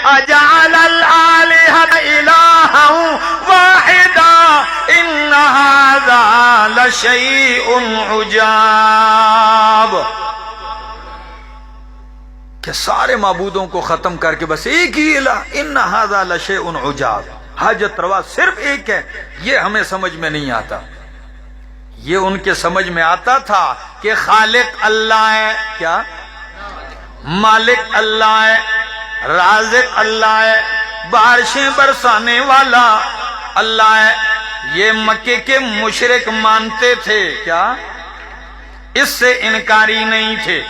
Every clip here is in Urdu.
اجعل الآلهة إلها واحدا ان هذا لشيء عجاب. کہ سارے معبودوں کو ختم کر کے بس ایک ہی الہ، ان ھذا لشیء عجاب، حاجت روا صرف ایک ہے، یہ ہمیں سمجھ میں نہیں آتا. یہ ان کے سمجھ میں آتا تھا کہ خالق اللہ ہے، کیا مالک اللہ ہے، رازق اللہ ہے، بارشیں برسانے والا اللہ ہے. یہ مکے کے مشرک مانتے تھے، کیا اس سے انکاری نہیں تھے.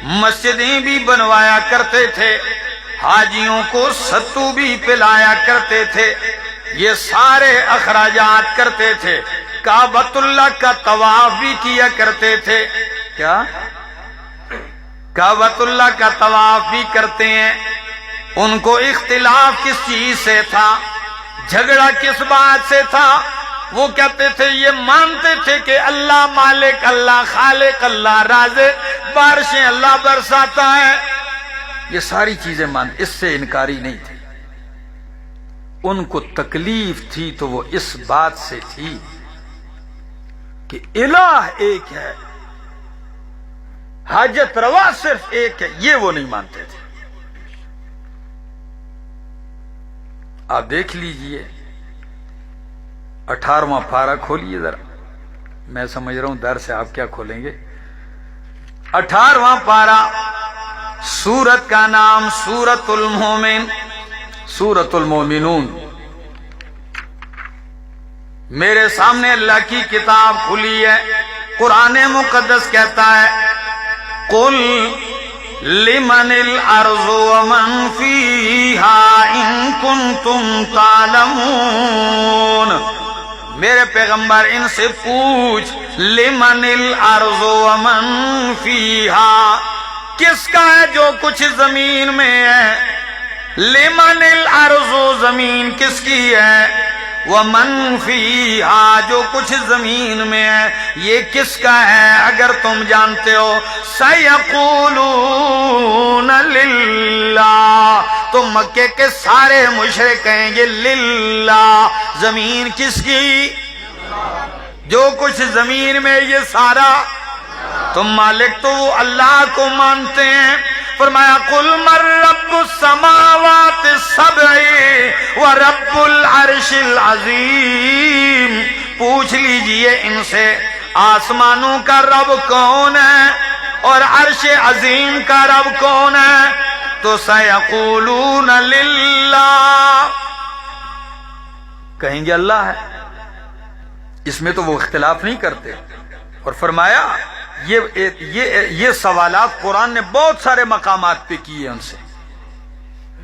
مسجدیں بھی بنوایا کرتے تھے، حاجیوں کو ستو بھی پلایا کرتے تھے، یہ سارے اخراجات کرتے تھے. کعبۃ اللہ کا طواف بھی کیا کرتے تھے، کیا کعبۃ اللہ کا طواف بھی کرتے ہیں. ان کو اختلاف کس چیز سے تھا، جھگڑا کس بات سے تھا؟ وہ کہتے تھے، یہ مانتے تھے کہ اللہ مالک اللہ، خالق اللہ، رازق، بارشیں اللہ برساتا ہے، یہ ساری چیزیں مانتے، اس سے انکاری نہیں تھے. ان کو تکلیف تھی تو وہ اس بات سے تھی کہ الہ ایک ہے، حاجت روا صرف ایک ہے، یہ وہ نہیں مانتے تھے. آپ دیکھ لیجئے 18واں پارہ کھولیے ذرا، میں سمجھ رہا ہوں در سے آپ کیا کھولیں گے. 18واں پارہ، سورت کا نام سورت المومن، سورت المومنون. میرے سامنے اللہ کی کتاب کھلی ہے، قرآن مقدس کہتا ہے قل لمن الارض ومن فیہا ان کنتم تعلمون. میرے پیغمبر ان سے پوچھ، لمن الارض ومن فیہا، کس کا ہے جو کچھ زمین میں ہے؟ لمن الارض، زمین کس کی ہے؟ ومن فیہا، جو کچھ زمین میں ہے یہ کس کا ہے؟ اگر تم جانتے ہو سیقولون للہ، تو مکے کے سارے مشرک کہیں گے للہ، زمین کس کی؟ جو کچھ زمین میں یہ سارا، تم مالک تو وہ اللہ کو مانتے ہیں. فرمایا قل من رب السماوات السبع ورب العرش العظیم، پوچھ لیجئے ان سے آسمانوں کا رب کون ہے اور عرش عظیم کا رب کون ہے؟ تو سیقولون للہ، کہیں گے اللہ ہے. اس میں تو وہ اختلاف نہیں کرتے. اور فرمایا یہ سوالات قرآن نے بہت سارے مقامات پہ کیے ان سے،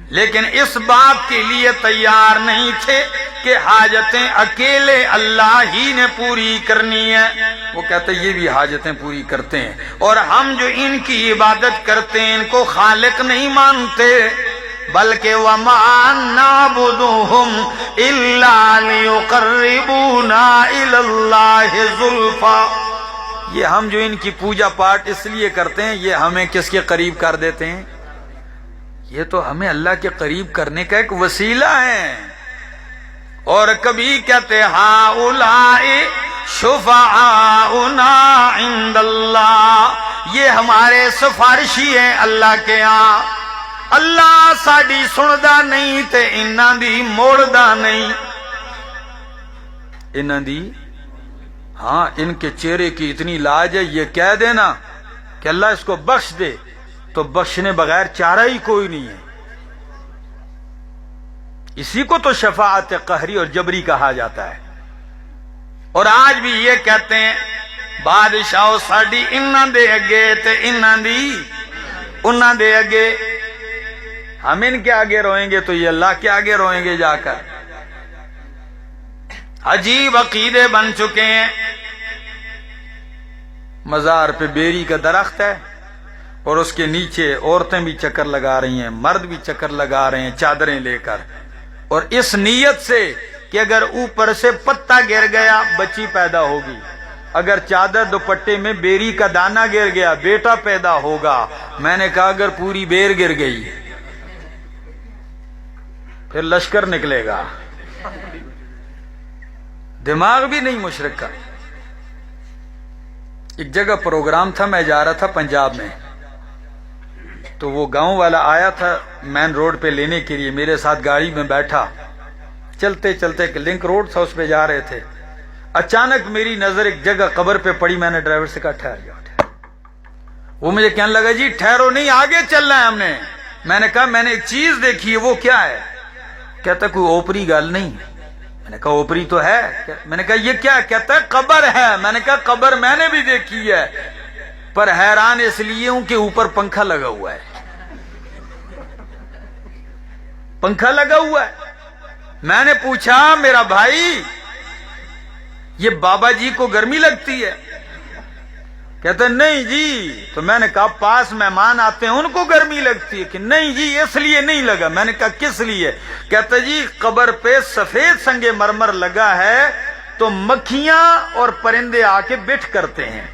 لیکن اس بات کے لیے تیار نہیں تھے کہ حاجتیں اکیلے اللہ ہی نے پوری کرنی ہے. وہ کہتے یہ بھی حاجتیں پوری کرتے ہیں، اور ہم جو ان کی عبادت کرتے ہیں ان کو خالق نہیں مانتے، بلکہ وَمَا نَعْبُدُهُمْ إِلَّا لِيُقَرِّبُونَا إِلَى اللَّهِ زُلْفَىٰ. یہ ہم جو ان کی پوجا پاٹ اس لیے کرتے ہیں، یہ ہمیں کس کے قریب کر دیتے ہیں؟ یہ تو ہمیں اللہ کے قریب کرنے کا ایک وسیلہ ہے. اور کبھی کہتے ہَؤُلَاءِ شُفَعَاؤُنَا عِندَ اللَّهِ، یہ ہمارے سفارشی ہیں اللہ کے ہاں، اللہ ساڈی سندا نہیں تے انہاں دی موڑدا نہیں. انہاں دی، ہاں ان کے چہرے کی اتنی لاج ہے، یہ کہہ دینا کہ اللہ اس کو بخش دے تو بخشنے بغیر چارہ ہی کوئی نہیں ہے. اسی کو تو شفاعت قہری اور جبری کہا جاتا ہے. اور آج بھی یہ کہتے ہیں بادشاہ ساڈی انہاں دے اگے تے انہاں دی انہاں دے اگے. ہم ان کے آگے روئیں گے تو یہ اللہ کے آگے روئیں گے جا کر. عجیب عقیدے بن چکے ہیں. مزار پہ بیری کا درخت ہے اور اس کے نیچے عورتیں بھی چکر لگا رہی ہیں، مرد بھی چکر لگا رہے ہیں چادریں لے کر، اور اس نیت سے کہ اگر اوپر سے پتا گر گیا بچی پیدا ہوگی، اگر چادر دوپٹے میں بیری کا دانہ گر گیا بیٹا پیدا ہوگا. میں نے کہا اگر پوری بیر گر گئی پھر لشکر نکلے گا. دماغ بھی نہیں مشرک کا. ایک جگہ پروگرام تھا، میں جا رہا تھا پنجاب میں، تو وہ گاؤں والا آیا تھا مین روڈ پہ لینے کے لیے، میرے ساتھ گاڑی میں بیٹھا، چلتے چلتے لنک روڈ تھا اس پہ جا رہے تھے. اچانک میری نظر ایک جگہ قبر پہ پڑی. میں نے ڈرائیور سے کہا ٹھہر جاؤ. وہ مجھے کہنے لگا جی ٹھہرو نہیں، آگے چلنا ہے ہم نے. میں نے کہا میں نے ایک چیز دیکھی ہے. وہ کیا ہے؟ کہتا کوئی اوپری گل نہیں. میں نے کہا اوپری تو ہے. میں نے کہا یہ کیا؟ کہتا ہے قبر ہے. میں نے کہا قبر میں نے بھی دیکھی ہے، پر حیران اس لیے ہوں کہ اوپر پنکھا لگا ہوا ہے. پنکھا لگا ہوا ہے. میں نے پوچھا میرا بھائی یہ بابا جی کو گرمی لگتی ہے؟ کہتا نہیں جی. تو میں نے کہا پاس مہمان آتے ہیں ان کو گرمی لگتی ہے؟ کہ نہیں جی اس لیے نہیں لگا. میں نے کہا کس لیے؟ کہتا جی قبر پہ سفید سنگ مرمر لگا ہے تو مکھیاں اور پرندے آ کے بٹھ کرتے ہیں.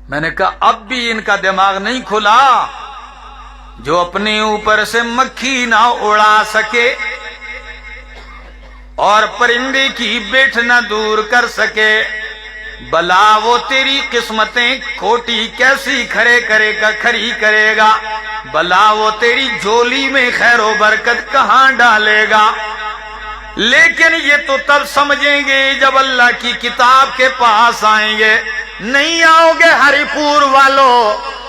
میں نے کہا اب بھی ان کا دماغ نہیں کھلا. جو اپنے اوپر سے مکھی نہ اڑا سکے اور پرندے کی بیٹھ نہ دور کر سکے، بلا وہ تیری قسمتیں کھوٹی کیسی کھڑی کرے گا. بلا وہ تیری جھولی میں خیر و برکت کہاں ڈالے گا. لیکن یہ تو تب سمجھیں گے جب اللہ کی کتاب کے پاس آئیں گے. نہیں آؤ گے ہری پور والو،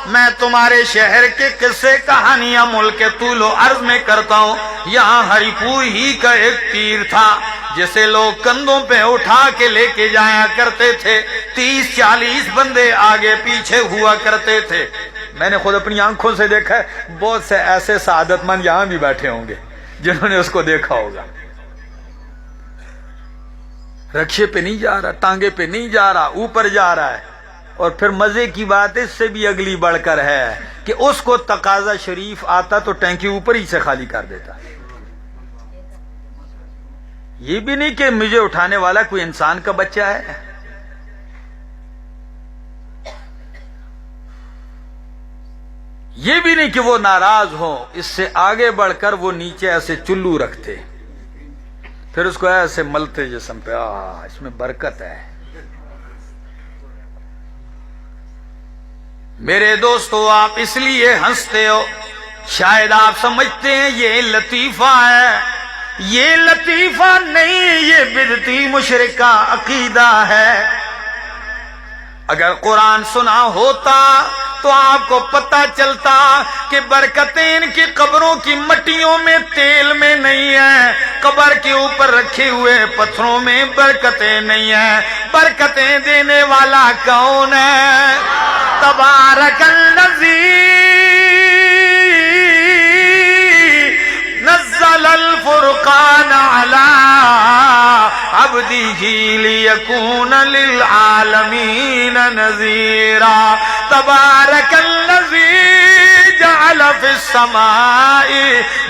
میں تمہارے شہر کے قصے کہانیاں ملک طول و عرض میں کرتا ہوں. یہاں ہری پور ہی کا ایک پیر تھا جسے لوگ کندھوں پہ اٹھا کے لے کے جایا کرتے تھے. 30-40 بندے آگے پیچھے ہوا کرتے تھے. میں نے خود اپنی آنکھوں سے دیکھا ہے. بہت سے ایسے سعادت مند یہاں بھی بیٹھے ہوں گے جنہوں نے اس کو دیکھا ہوگا. رکشے پہ نہیں جا رہا، ٹانگے پہ نہیں جا رہا، اوپر جا رہا ہے. اور پھر مزے کی بات اس سے بھی اگلی بڑھ کر ہے کہ اس کو تقاضا شریف آتا تو ٹینکی اوپر ہی سے خالی کر دیتا. یہ بھی نہیں کہ مجھے اٹھانے والا کوئی انسان کا بچہ ہے. یہ بھی نہیں کہ وہ ناراض ہو. اس سے آگے بڑھ کر وہ نیچے ایسے چلو رکھتے، پھر اس کو ایسے ملتے جسم پہ. اس میں برکت ہے. میرے دوستو آپ اس لیے ہنستے ہو، شاید آپ سمجھتے ہیں یہ لطیفہ ہے. یہ لطیفہ نہیں، یہ بدعتی مشرکہ عقیدہ ہے. اگر قرآن سنا ہوتا تو آپ کو پتہ چلتا کہ برکتیں ان کی قبروں کی مٹیوں میں تیل میں نہیں ہے، قبر کے اوپر رکھے ہوئے پتھروں میں برکتیں نہیں ہیں. برکتیں دینے والا کون ہے؟ تبارک الذی نزل الفرقان علی عبدہ لیکون للعالمین نذیرا. تبارک الذی جعل فی السماء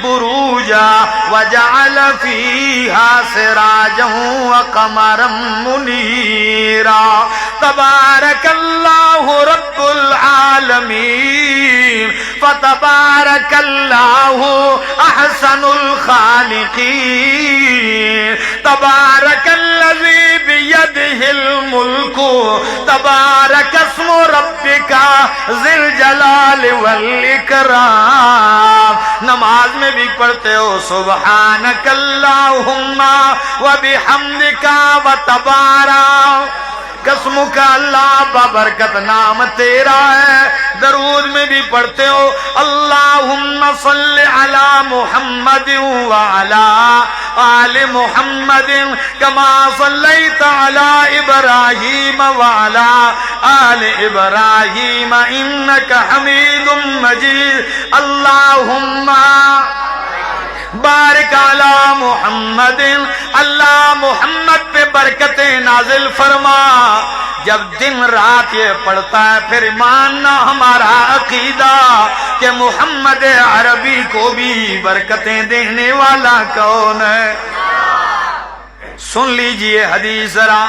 بروجا وجعل فیہا سراجا وقمرا منیرا. تبارک اللہ رب العالمین فتبارک اللہ احسن الخالقین. تبارک الذی بیدہ الملک تبارک اسم ربک ذی الجلال والاکرام. نماز میں بھی پڑھتے ہو سبحانک اللہم وبحمدک وتبارک قسمک. اللہ بابرکت نام تیرا ہے. درود میں بھی پڑھتے ہو اللہم صلی علی محمد وعلی آل محمد کما صلیت علی ابراہیم وعلی آل ابراہیم انک حمید مجید. اللہم بارک علی محمد. اللہ محمد پہ برکتیں نازل فرما. جب دن رات یہ پڑھتا ہے پھر ماننا ہمارا عقیدہ کہ محمد عربی کو بھی برکتیں دینے والا کون ہے. سن لیجئے حدیث ذرا.